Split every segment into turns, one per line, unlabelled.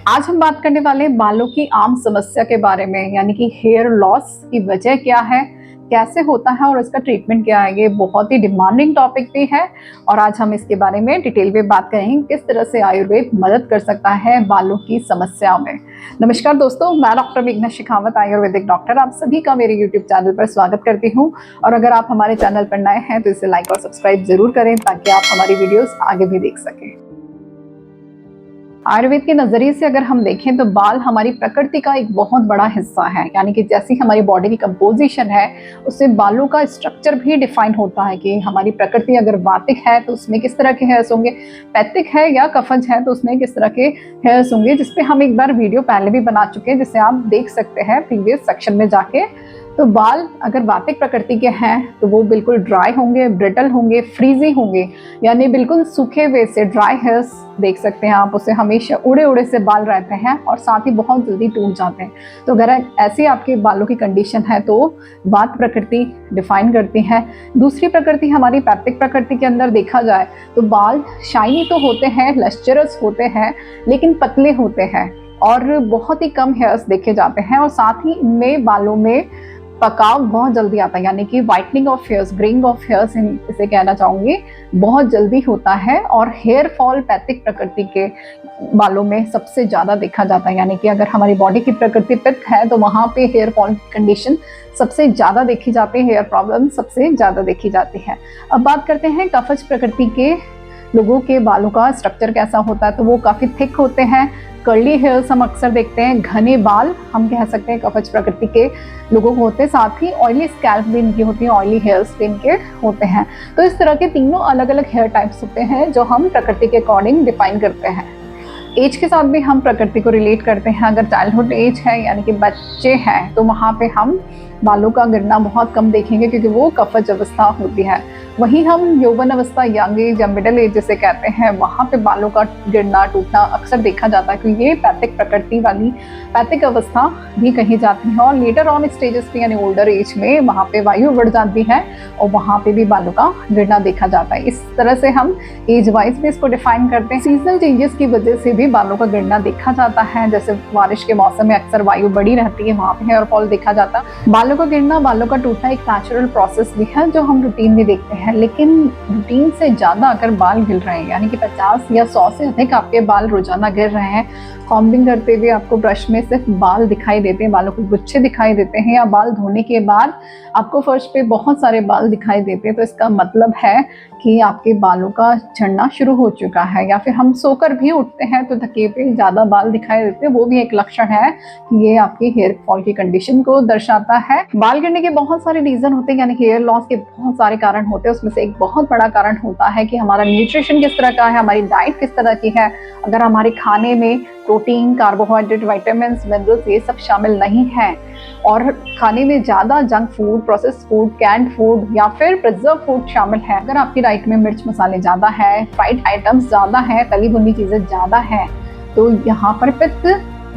आज हम बात करने वाले हैं बालों की आम समस्या के बारे में, यानी कि हेयर लॉस की वजह क्या है, कैसे होता है और इसका ट्रीटमेंट क्या है। ये बहुत ही डिमांडिंग टॉपिक भी है और आज हम इसके बारे में डिटेल में बात करेंगे किस तरह से आयुर्वेद मदद कर सकता है बालों की समस्या में। नमस्कार दोस्तों, मैं डॉक्टर मेघना शेखावत, आयुर्वेदिक डॉक्टर, आप सभी का मेरे यूट्यूब चैनल पर स्वागत करती हूँ। और अगर आप हमारे चैनल पर नए हैं तो इसे लाइक और सब्सक्राइब जरूर करें ताकि आप हमारी वीडियोस आगे भी देख सकें। आयुर्वेद के नजरिए से अगर हम देखें तो बाल हमारी प्रकृति का एक बहुत बड़ा हिस्सा है, यानी कि जैसी हमारी बॉडी की कंपोजिशन है उससे बालों का स्ट्रक्चर भी डिफाइन होता है कि हमारी प्रकृति अगर वातिक है तो उसमें किस तरह के हेयर्स होंगे, पैथिक है या कफज है तो उसमें किस तरह के हेयर्स होंगे, जिसपे हम एक बार वीडियो पहले भी बना चुके हैं जिसे आप देख सकते हैं प्रीवियस सेक्शन में जाके। तो बाल अगर वातिक प्रकृति के हैं तो वो बिल्कुल ड्राई होंगे, ब्रिटल होंगे, फ्रीजी होंगे, यानी बिल्कुल सूखे हुए से ड्राई हेयर्स देख सकते हैं आप, उसे हमेशा उड़े उड़े से बाल रहते हैं और साथ ही बहुत जल्दी टूट जाते हैं। तो अगर ऐसी आपके बालों की कंडीशन है तो वात प्रकृति डिफाइन करती है। दूसरी प्रकृति हमारी पैथिक प्रकृति के अंदर देखा जाए तो बाल शाइनी तो होते हैं, लश्चरस होते हैं, लेकिन पतले होते हैं और बहुत ही कम हेयर्स देखे जाते हैं और साथ ही इनमें बालों में पकाव बहुत जल्दी आता है, यानी कि whitening of hairs, greying of hairs इसे कहना चाहूंगी, बहुत जल्दी होता है। और हेयर फॉल पैथिक प्रकृति के बालों में सबसे ज्यादा देखा जाता है, यानी कि अगर हमारी बॉडी की प्रकृति पित्त है तो वहां पे हेयर फॉल कंडीशन सबसे ज्यादा देखी जाती है, हेयर प्रॉब्लम सबसे ज्यादा देखी जाती है। अब बात करते हैं कफज प्रकृति के लोगों के बालों का स्ट्रक्चर कैसा होता है। तो वो काफी थिक होते हैं, कर्ली हेयर्स हम अक्सर देखते हैं, घने बाल हम कह सकते हैं कफज प्रकृति के लोगों को होते हैं, साथ ही ऑयली स्कैल्प भी इनकी होती है, ऑयली हेयर्स भी इनके होते हैं। तो इस तरह के तीनों अलग अलग हेयर टाइप्स होते हैं जो हम प्रकृति के अकॉर्डिंग डिफाइन करते हैं। एज के साथ भी हम प्रकृति को रिलेट करते हैं। अगर चाइल्डहुड एज है यानी कि बच्चे हैं तो वहाँ पे हम बालों का गिरना बहुत कम देखेंगे क्योंकि वो कफज अवस्था होती है। वहीं हम यौवन अवस्था, यंग एज या मिडिल एज जिसे कहते हैं, वहाँ पे बालों का गिरना टूटना अक्सर देखा जाता है क्योंकि ये पैथिक प्रकृति वाली पैथिक अवस्था भी कही जाती है। और लेटर ऑन स्टेजेस पे यानी ओल्डर एज में वहाँ पे वायु बढ़ जाती है और वहाँ पे भी बालों का गिरना देखा जाता है। इस तरह से हम एज वाइज भी इसको डिफाइन करते हैं। सीजनल चेंजेस की वजह से भी बालों का गिरना देखा जाता है, जैसे बारिश के मौसम में अक्सर वायु बड़ी रहती है, वहाँ पे हेयर फॉल देखा जाता है। बालों का गिरना, बालों का टूटना एक नेचुरल प्रोसेस भी है जो हम रूटीन में देखते हैं, लेकिन रूटीन से ज्यादा अगर बाल गिर रहे हैं, यानी कि 50 या 100 से अधिक आपके बाल रोजाना गिर रहे हैं, कॉम्बिंग करते हुए आपको ब्रश में सिर्फ बाल दिखाई देते हैं, बालों के गुच्छे दिखाई देते हैं, या बाल धोने के बाद आपको फर्श पे बहुत सारे बाल दिखाई देते हैं, तो इसका मतलब है कि आपके बालों का झड़ना शुरू हो चुका है। या फिर हम सोकर भी उठते हैं तो धके पे ज्यादा बाल दिखाई देते हैं, वो भी एक लक्षण है कि ये आपकी हेयर फॉल की कंडीशन को दर्शाता है। बाल गिरने के बहुत सारे रीजन होते हैं, यानी हेयर लॉस के बहुत सारे कारण होते हैं। उसमें से एक बहुत बड़ा कारण होता है कि हमारा न्यूट्रिशन किस तरह का है, हमारी डाइट किस तरह की है। अगर हमारे खाने में प्रोटीन, कार्बोहाइड्रेट, विटामिन्स, मिनरल्स ये सब शामिल नहीं है और खाने में ज्यादा junk food, processed food, canned food या फिर प्रिजर्व फूड शामिल है, अगर आपकी डाइट में मिर्च मसाले ज्यादा है, फ्राइड आइटम्स ज्यादा है, तली भुनी चीजें ज्यादा है, तो यहाँ पर पित्त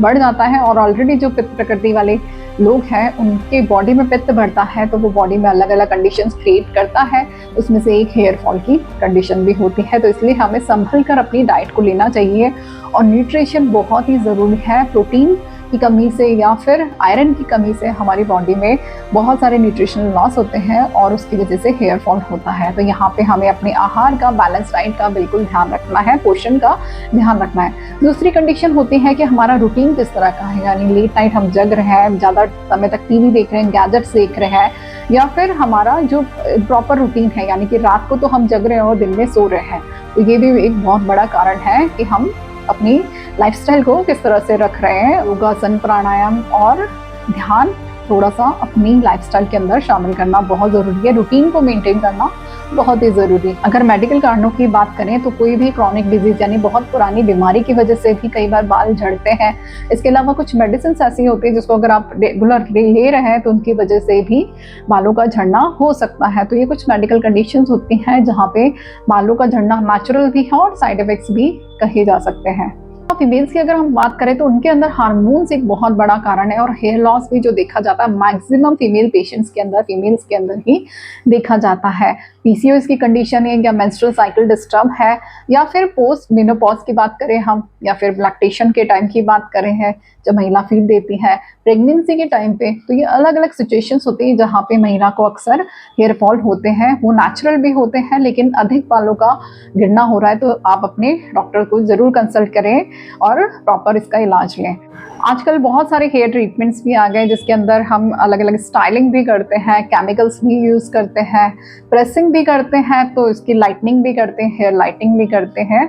बढ़ जाता है। और ऑलरेडी जो पित्त प्रकृति वाले लोग हैं उनके बॉडी में पित्त बढ़ता है तो वो बॉडी में अलग अलग कंडीशंस क्रिएट करता है, उसमें से एक हेयर फॉल की कंडीशन भी होती है। तो इसलिए हमें संभल कर अपनी डाइट को लेना चाहिए और न्यूट्रिशन बहुत ही ज़रूरी है। प्रोटीन की कमी से या फिर आयरन की कमी से हमारी बॉडी में बहुत सारे न्यूट्रिशनल लॉस होते हैं और उसकी वजह से हेयर फॉल होता है। तो यहाँ पे हमें अपने आहार का, बैलेंस डाइट का बिल्कुल ध्यान रखना है, पोषण का ध्यान रखना है। दूसरी कंडीशन होती है कि हमारा रूटीन किस तरह का है, यानी लेट नाइट हम जग रहे हैं, ज़्यादा समय तक टीवी देख रहे हैं, गैजेट्स देख रहे हैं, या फिर हमारा जो प्रॉपर रूटीन है, यानी कि रात को तो हम जग रहे हैं और दिन में सो रहे हैं, तो ये भी एक बहुत बड़ा कारण है कि हम अपनी लाइफस्टाइल को किस तरह से रख रहे हैं। योगासन, प्राणायाम और ध्यान थोड़ा सा अपनी लाइफस्टाइल के अंदर शामिल करना बहुत ज़रूरी है। रूटीन को मेंटेन करना बहुत ही ज़रूरी है। अगर मेडिकल कारणों की बात करें तो कोई भी क्रॉनिक डिजीज यानी बहुत पुरानी बीमारी की वजह से भी कई बार बाल झड़ते हैं। इसके अलावा कुछ मेडिसिन ऐसी होती है जिसको अगर आप रेगुलर ले रहे हैं तो उनकी वजह से भी बालों का झड़ना हो सकता है। तो ये कुछ मेडिकल कंडीशंस होती हैं जहाँ पे बालों का झड़ना नेचुरल भी है और साइड इफेक्ट्स भी कहे जा सकते हैं। फीमेल्स की अगर हम बात करें तो उनके अंदर हार्मोन्स एक बहुत बड़ा कारण है और हेयर लॉस भी जो देखा जाता है मैक्सिमम फीमेल पेशेंट्स के अंदर, फीमेल्स के अंदर ही देखा जाता है। पीसीओएस की कंडीशन है या मेंस्ट्रुअल साइकिल डिस्टर्ब है या फिर पोस्ट मेनोपॉज की बात करें हम, या फिर लैक्टेशन के टाइम की बात करें हैं जब महिला फीड देती है, प्रेगनेंसी के टाइम पे, तो ये अलग अलग सिचुएशंस होती है जहाँ पे महिला को अक्सर हेयर फॉल होते हैं। वो नेचुरल भी होते हैं लेकिन अधिक बालों का गिरना हो रहा है तो आप अपने डॉक्टर को ज़रूर कंसल्ट करें और प्रॉपर इसका इलाज लें। आजकल बहुत सारे हेयर ट्रीटमेंट्स भी आ गए जिसके अंदर हम अलग अलग स्टाइलिंग भी करते हैं, केमिकल्स भी यूज़ करते हैं, प्रेसिंग भी करते हैं, तो इसकी लाइटनिंग भी करते हैं, हेयर लाइटनिंग भी करते हैं।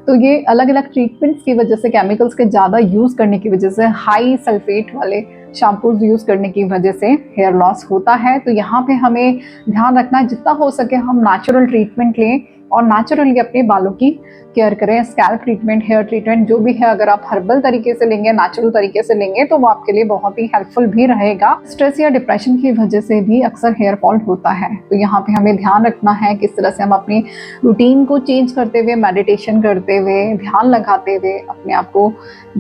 तो ये अलग अलग ट्रीटमेंट्स की वजह से, केमिकल्स के ज़्यादा यूज़ करने की वजह से, हाई सल्फेट वाले शैम्पूज यूज़ करने की वजह से हेयर लॉस होता है। तो यहाँ पे हमें ध्यान रखना है जितना हो सके हम नेचुरल ट्रीटमेंट लें और नेचुरली अपने बालों की केयर करें। स्कैल्प ट्रीटमेंट, हेयर ट्रीटमेंट जो भी है, अगर आप हर्बल तरीके से लेंगे, नेचुरल तरीके से लेंगे तो वो आपके लिए बहुत ही हेल्पफुल भी रहेगा। स्ट्रेस या डिप्रेशन की वजह से भी अक्सर हेयर फॉल होता है, तो यहाँ पे हमें ध्यान रखना है किस तरह से हम अपनी रूटीन को चेंज करते हुए, मेडिटेशन करते हुए, ध्यान लगाते हुए अपने आप को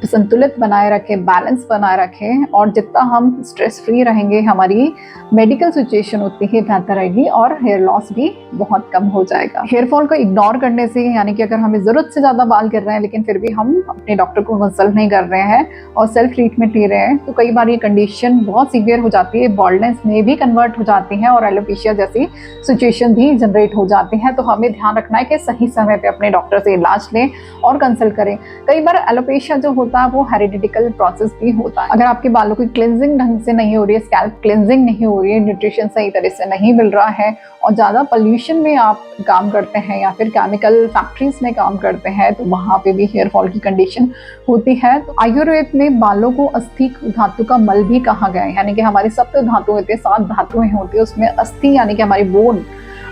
संतुलित बनाए रखें, बैलेंस बनाए रखें, और जितना हम स्ट्रेस फ्री रहेंगे हमारी मेडिकल सिचुएशन उतनी ही बेहतर रहेगी और हेयर लॉस भी बहुत कम हो जाएगा। हेयर फॉल को इग्नोर करने से, यानी कि अगर हमें ज़रूरत से ज़्यादा बाल गिर रहे हैं लेकिन फिर भी हम अपने डॉक्टर को कंसल्ट नहीं कर रहे हैं और सेल्फ ट्रीटमेंट ले रहे हैं, तो कई बार ये कंडीशन बहुत सीवियर हो जाती है, बॉल्डनेस में भी कन्वर्ट हो जाती है और एलोपेशिया जैसी सिचुएशन भी जनरेट हो जाती है। तो हमें ध्यान रखना है कि सही समय पे अपने डॉक्टर से इलाज लें और कंसल्ट करें। कई बार एलोपेशिया जो होता है वो हेरिडिटिकल प्रोसेस भी होता है। अगर आपके बालों की क्लिनजिंग ढंग से नहीं हो रही है, स्कैल्प क्लिनजिंग नहीं हो रही है, न्यूट्रिशन सही तरह से नहीं मिल रहा है और ज़्यादा पोल्यूशन में आप काम करते हैं या फिर केमिकल फैक्ट्रीज में काम करते हैं, तो वहाँ पे भी हेयर फॉल की कंडीशन होती है। तो आयुर्वेद में बालों को अस्थि धातु का मल भी कहा गया है, यानी कि हमारी सप्त धातु होती है, 7 धातुएं होती है, उसमें अस्थि यानी कि हमारी बोन,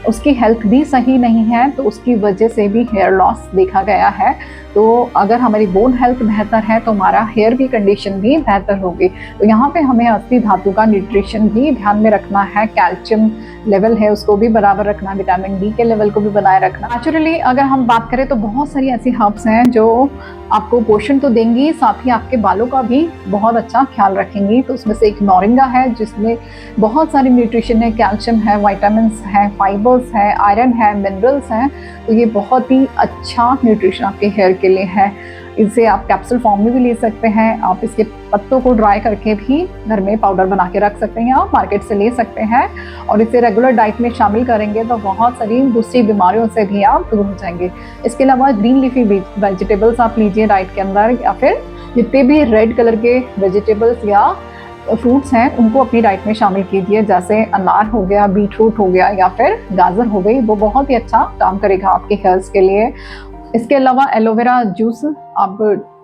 उसकी हेल्थ भी सही नहीं है तो उसकी वजह से भी हेयर लॉस देखा गया है। तो अगर हमारी बोन हेल्थ बेहतर है तो हमारा हेयर की कंडीशन भी बेहतर होगी। तो यहाँ पे हमें अस्थि धातु का न्यूट्रिशन भी ध्यान में रखना है, कैल्शियम लेवल है उसको भी बराबर रखना, विटामिन डी के लेवल को भी बनाए रखना। नेचुरली अगर हम बात करें तो बहुत सारी ऐसी हर्ब्स हैं जो आपको पोषण तो देंगी, साथ ही आपके बालों का भी बहुत अच्छा ख्याल रखेंगी। तो उसमें से एक मोरिंगा है जिसमें बहुत सारी न्यूट्रिशन है, कैल्शियम है, विटामिन्स है, फाइबर्स है, आयरन है, मिनरल्स हैं। तो ये बहुत ही अच्छा न्यूट्रिशन आपके हेयर के लिए है। इसे आप कैप्सूल फॉर्म में भी ले सकते हैं, आप इसके पत्तों को ड्राई करके भी घर में पाउडर बना के रख सकते हैं, आप मार्केट से ले सकते हैं और इसे रेगुलर डाइट में शामिल करेंगे तो बहुत सारी दूसरी बीमारियों से भी आप दूर हो जाएंगे। इसके अलावा ग्रीन लीफी वेजिटेबल्स आप लीजिए डाइट के अंदर, या फिर जितने भी रेड कलर के वेजिटेबल्स या फ्रूट्स हैं उनको अपनी डाइट में शामिल कीजिए, जैसे अनार हो गया, बीटरूट हो गया या फिर गाजर हो गई, वो बहुत ही अच्छा काम करेगा आपके हेल्थ के लिए। इसके अलावा एलोवेरा जूस आप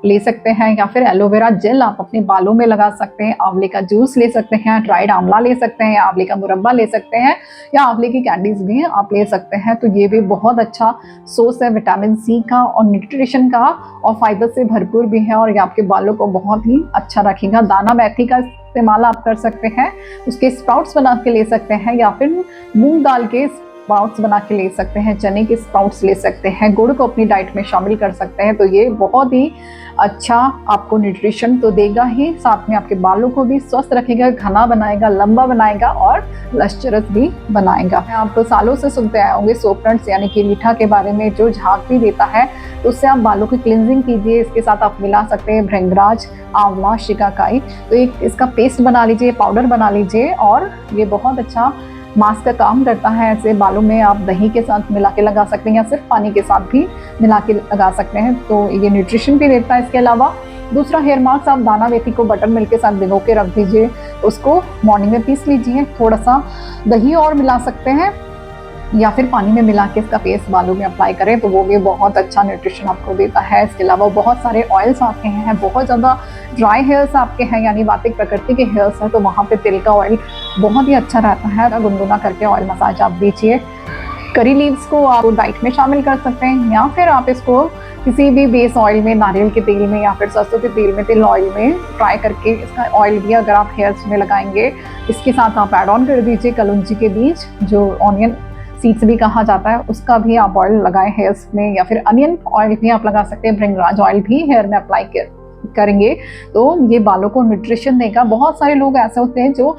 ले सकते हैं या फिर एलोवेरा जेल आप अपने बालों में लगा सकते हैं, आंवले का जूस ले सकते हैं, ड्राइड आंवला ले सकते हैं, आंवले का मुरब्बा ले सकते हैं या आंवले की कैंडीज भी आप ले सकते हैं। तो ये भी बहुत अच्छा सोर्स है विटामिन सी का और न्यूट्रिशन का और फाइबर से भरपूर भी है और ये आपके बालों को बहुत ही अच्छा रखेगा। दाना मेथी का इस्तेमाल आप कर सकते हैं, उसके स्प्राउट्स बना के ले सकते हैं या फिर मूंग दाल के स्प्राउट्स बना के ले सकते हैं, चने के स्प्राउट्स ले सकते हैं, गुड़ को अपनी डाइट में शामिल कर सकते हैं। तो ये बहुत ही अच्छा आपको न्यूट्रिशन तो देगा ही, साथ में आपके बालों को भी स्वस्थ रखेगा, घना बनाएगा, लंबा बनाएगा और लश्चरस भी बनाएगा। आप सालों से सुनते आए होंगे सोपनट्स यानी कि रीठा के बारे में, जो झाग भी देता है, तो उससे आप बालों की क्लिनजिंग कीजिए। इसके साथ आप मिला सकते हैं भृंगराज, आंवला, शिकाकाई, तो एक इसका पेस्ट बना लीजिए, पाउडर बना लीजिए और ये बहुत अच्छा मास्क का काम करता है। ऐसे बालों में आप दही के साथ मिला के लगा सकते हैं या सिर्फ पानी के साथ भी मिला के लगा सकते हैं, तो ये न्यूट्रिशन भी देता है। इसके अलावा दूसरा हेयर मास्क, आप दाना मेथी को बटर मिल्क के साथ भिगो के रख दीजिए, उसको मॉर्निंग में पीस लीजिए, थोड़ा सा दही और मिला सकते हैं या फिर पानी में मिला के इसका पेस्ट बालों में अप्लाई करें तो वो भी बहुत अच्छा न्यूट्रिशन आपको देता है। इसके अलावा बहुत सारे ऑयल्स आते हैं, बहुत ज़्यादा ड्राई हेयर्स आपके हैं यानी वातिक प्रकृति के हेयर्स हैं, तो वहाँ पे तिल का ऑयल बहुत ही अच्छा रहता है। गुनगुना करके ऑयल मसाज आप दीजिए। करी लीव्स को आप डाइट में शामिल कर सकते हैं या फिर आप इसको किसी भी बेस ऑयल में, नारियल के तेल में या फिर सरसों के तेल में, तिल ऑयल में फ्राई करके इसका ऑयल भी अगर आप हेयर्स में लगाएंगे, इसके साथ आप ऐड ऑन कर दीजिए कलौंजी के बीज, जो ऑनियन सीड्स भी कहा जाता है, उसका भी आप ऑयल लगाएं हेयर्स में, या फिर अनियन ऑयल भी आप लगा सकते हैं, भृंगराज ऑयल भी हेयर में अप्लाई करेंगे तो ये बालों को न्यूट्रिशन देगा। बहुत सारे लोग ऐसे होते हैं जो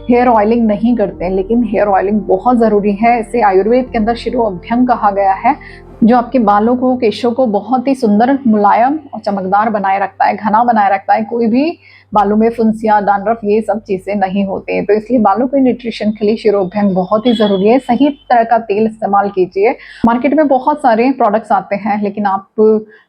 हेयर ऑयलिंग नहीं करते हैं, लेकिन हेयर ऑयलिंग बहुत ज़रूरी है। इसे आयुर्वेद के अंदर शिरोअभ्यंग कहा गया है, जो आपके बालों को, केशों को बहुत ही सुंदर, मुलायम और चमकदार बनाए रखता है, घना बनाए रखता है। कोई भी बालों में फुंसियाँ, डैंड्रफ, ये सब चीज़ें नहीं होती हैं। तो इसलिए बालों के न्यूट्रिशन के लिए शिरोअभ्यंग बहुत ही ज़रूरी है। सही तरह का तेल इस्तेमाल कीजिए। मार्केट में बहुत सारे प्रोडक्ट्स आते हैं, लेकिन आप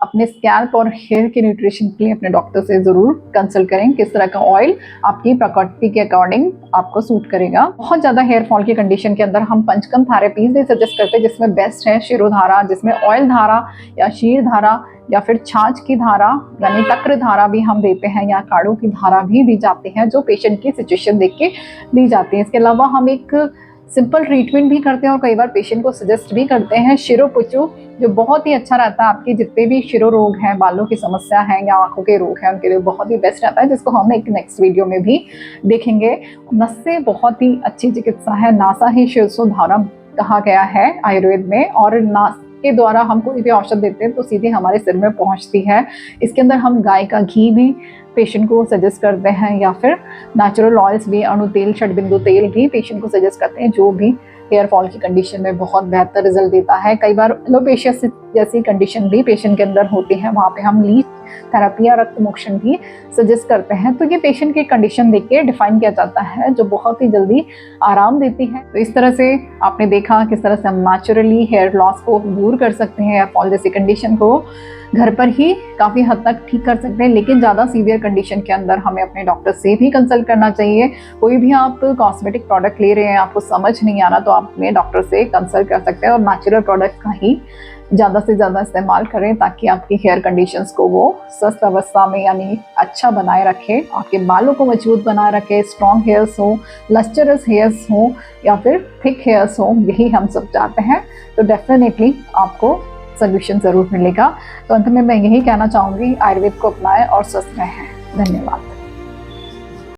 अपने स्कैल्प और हेयर के न्यूट्रिशन के लिए अपने डॉक्टर से ज़रूर कंसल्ट करें, किस तरह का ऑयल आपकी प्रकृति के अकॉर्डिंग आपको सूट करेगा। बहुत ज़्यादा हेयर फॉल की कंडीशन के अंदर हम पंचकर्म थेरेपीज भी सजेस्ट करते हैं, जिसमें बेस्ट है शिरोधारा, जिसमें ऑयल धारा या शीर धारा या फिर छाछ की धारा यानी तक्र धारा भी हम देते हैं, या काढ़ों की धारा भी दी जाती है, जो पेशेंट की सिचुएशन देख के दी जाती है। इसके अलावा हम एक सिंपल ट्रीटमेंट भी करते हैं और कई बार पेशेंट को सजेस्ट भी करते हैं शिरोपुचू, जो बहुत ही अच्छा रहता है। आपके जितने भी शिरो रोग हैं, बालों की समस्या है या आंखों के रोग हैं, उनके लिए बहुत ही बेस्ट रहता है, जिसको हम एक नेक्स्ट वीडियो में भी देखेंगे। नस बहुत ही अच्छी चिकित्सा है। नासा ही शिरोधारा कहा गया है आयुर्वेद में, और नास के द्वारा हम कोई भी औषध देते हैं तो सीधे हमारे सिर में पहुंचती है। इसके अंदर हम गाय का घी भी पेशेंट को सजेस्ट करते हैं, या फिर नेचुरल ऑयल्स भी, अणु तेल, षटबिंदु तेल भी पेशेंट को सजेस्ट करते हैं, जो भी हेयर फॉल की कंडीशन में बहुत बेहतर रिजल्ट देता है। कई बार एलोपेशिया जैसी कंडीशन भी पेशेंट के अंदर होती है, वहाँ पे हम लीच थेरेपी या रक्त मोक्षण भी सजेस्ट करते हैं। तो ये पेशेंट की कंडीशन देख के डिफाइन किया जाता है, जो बहुत ही जल्दी आराम देती है। तो इस तरह से आपने देखा किस तरह से हम नेचुरली हेयर लॉस को दूर कर सकते हैं, हेयर फॉल जैसी कंडीशन को घर पर ही काफ़ी हद तक ठीक कर सकते हैं। लेकिन ज़्यादा सीवियर कंडीशन के अंदर हमें अपने डॉक्टर से भी कंसल्ट करना चाहिए। कोई भी आप कॉस्मेटिक प्रोडक्ट ले रहे हैं, आपको समझ नहीं आ रहा, तो आप अपने डॉक्टर से कंसल्ट कर सकते हैं और नेचुरल प्रोडक्ट का ही ज़्यादा से ज़्यादा इस्तेमाल करें, ताकि आपकी हेयर कंडीशंस को वो स्वस्थ अवस्था में यानी अच्छा बनाए रखे, आपके बालों को मजबूत बनाए रखे, स्ट्रॉन्ग हेयर्स हो, लस्टरस हेयर्स हो या फिर थिक हेयर्स हो, यही हम सब चाहते हैं। तो डेफिनेटली आपको सोल्यूशन ज़रूर मिलेगा। तो अंत में मैं यही कहना चाहूँगी, आयुर्वेद को अपनाएं और स्वस्थ रहें। धन्यवाद।